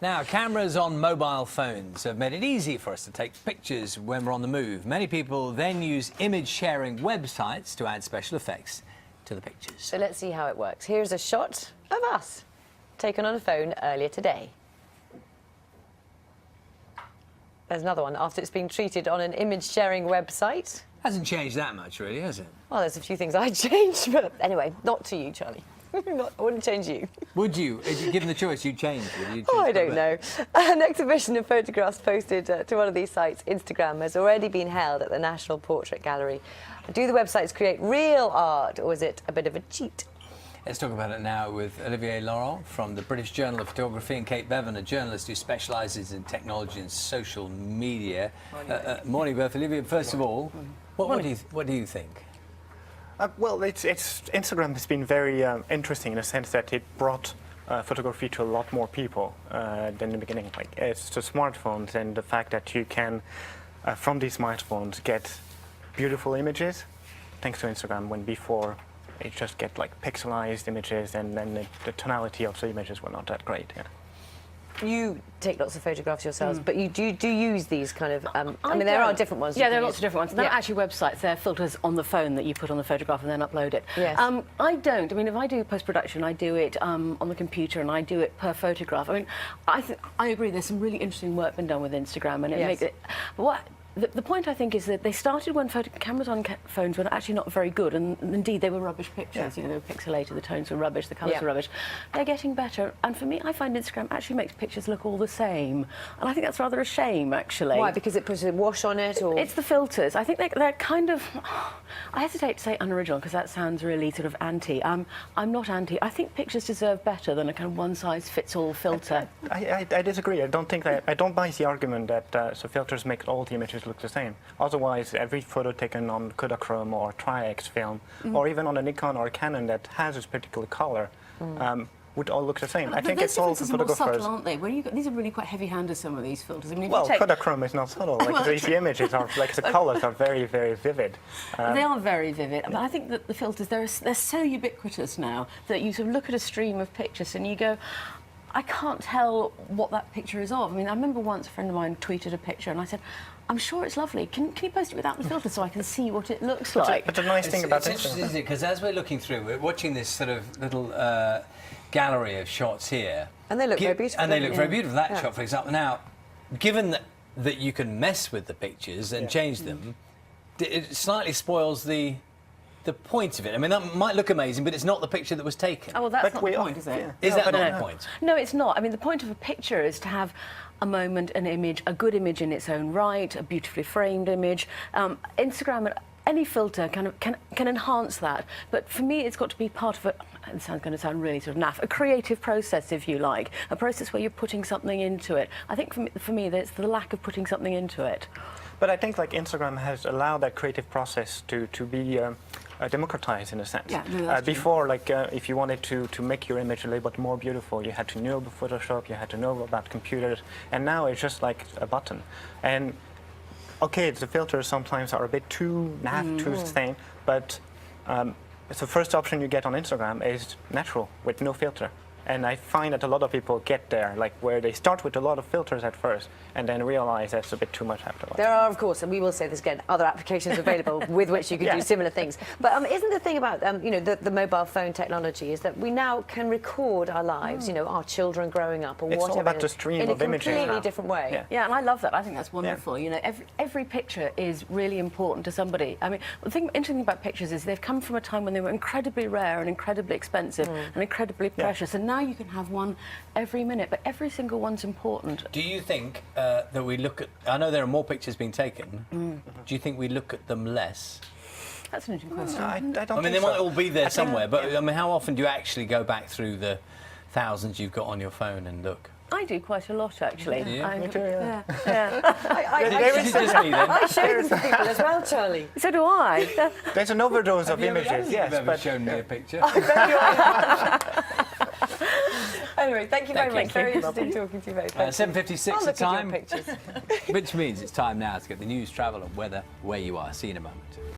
Now, cameras on mobile phones have made it easy for us to take pictures when we're on the move. Many people then use image-sharing websites to add special effects to the pictures. So let's see how it works. Here's a shot of us, taken on a phone earlier today. There's another one after it's been treated on an image-sharing website. Hasn't changed that much, really, has it? Well, there's a few things I'd change, but anyway, not to you, Charlie. I wouldn't change you. Would you? If you're given the choice, you'd change. Would you? Oh, I don't know. An exhibition of photographs posted to one of these sites, Instagram, has already been held at the National Portrait Gallery. Do the websites create real art, or is it a bit of a cheat? Let's talk about it now with Olivier Laurent from the British Journal of Photography and Kate Bevan, a journalist who specialises in technology and social media. Morning, both. Olivier, first of all, what do you think? Well, Instagram has been very interesting in the sense that it brought photography to a lot more people than in the beginning. Like, it's the smartphones and the fact that you can, from these smartphones, get beautiful images thanks to Instagram, when before it just get like pixelized images, and then the tonality of the images were not that great. Yeah. You take lots of photographs yourselves, but you do use these kind of... I mean, there are different ones. Yeah, there are lots of different ones. They're actually websites. They're filters on the phone that you put on the photograph and then upload it. Yes. I don't. I mean, if I do post-production, I do it on the computer and I do it per photograph. I mean, I agree. There's some really interesting work been done with Instagram, and it makes it... The point, I think, is that they started when cameras on phones were actually not very good, and indeed they were rubbish pictures. Yeah. You know, they were pixelated, the tones were rubbish, the colours were rubbish. They're getting better, and for me, I find Instagram actually makes pictures look all the same, and I think that's rather a shame, actually. Why? Because it puts a wash on it, or...? It's the filters. I think they're kind of... I hesitate to say unoriginal, because that sounds really sort of anti. I'm not anti. I think pictures deserve better than a kind of one-size-fits-all filter. I disagree. I don't buy the argument that the filters make all the images look the same. Otherwise, every photo taken on Kodachrome or Tri-X film, or even on a Nikon or a Canon that has this particular color, would all look the same. I think it's all for photographers. More subtle, aren't they? These are really quite heavy-handed, some of these filters. I mean, well, Kodachrome is not subtle. Like, the images are, like, the colors are very, very vivid. They are very vivid. But I think that the filters, they're so ubiquitous now that you sort of look at a stream of pictures and you go, I can't tell what that picture is of. I mean, I remember once a friend of mine tweeted a picture and I said, I'm sure it's lovely. Can you post it without the filter so I can see what it looks like? But the nice thing about it's interesting, isn't it? Because as we're looking through, we're watching this sort of little gallery of shots here. And they look very beautiful. And they look very beautiful. That shot, for example. Now, given that you can mess with the pictures and change them, it slightly spoils the point of it. I mean, that might look amazing, but it's not the picture that was taken. Oh, well, that's not the point, is it? Yeah. Is that not the point? No, it's not. I mean, the point of a picture is to have a moment, an image, a good image in its own right, a beautifully framed image. Instagram and any filter can enhance that. But for me, it's got to be part of it's going to sound really sort of naff, a creative process, if you like, a process where you're putting something into it. I think for me, it's the lack of putting something into it. But I think, like, Instagram has allowed that creative process to be democratized, in a sense. Yeah, no, that's before, like, if you wanted to make your image a little bit more beautiful, you had to know about Photoshop, you had to know about computers, and now it's just like a button. And okay, the filters sometimes are a bit too naff, too thin, but the first option you get on Instagram is natural, with no filter. And I find that a lot of people get there, like, where they start with a lot of filters at first and then realize that's a bit too much afterwards. There are, of course, and we will say this again, other applications available with which you can do similar things. But isn't the thing about you know, the mobile phone technology is that we now can record our lives, you know, our children growing up or it's whatever, all about the stream of images in a completely now. different way. Yeah, and I love that. I think that's wonderful. You know, every picture is really important to somebody. I mean, the interesting thing about pictures is they've come from a time when they were incredibly rare and incredibly expensive and incredibly precious, and now you can have one every minute, but every single one's important. Do you think that we look at... I know there are more pictures being taken. Do you think we look at them less? That's an interesting question. I don't I mean, think they might so. all be there somewhere, but I mean, how often do you actually go back through the thousands you've got on your phone and look? I do quite a lot, actually. Me too, yeah. Is it just me then? I show them to people as well, Charlie. So do I. There's an overdose of images, yes, You've ever but shown me a picture. Anyway, thank you very Thank much. you. Very interesting talking to you both. 7:56 I'll the look at your time, pictures. which means it's time now to get the news, travel and weather where you are. See you in a moment.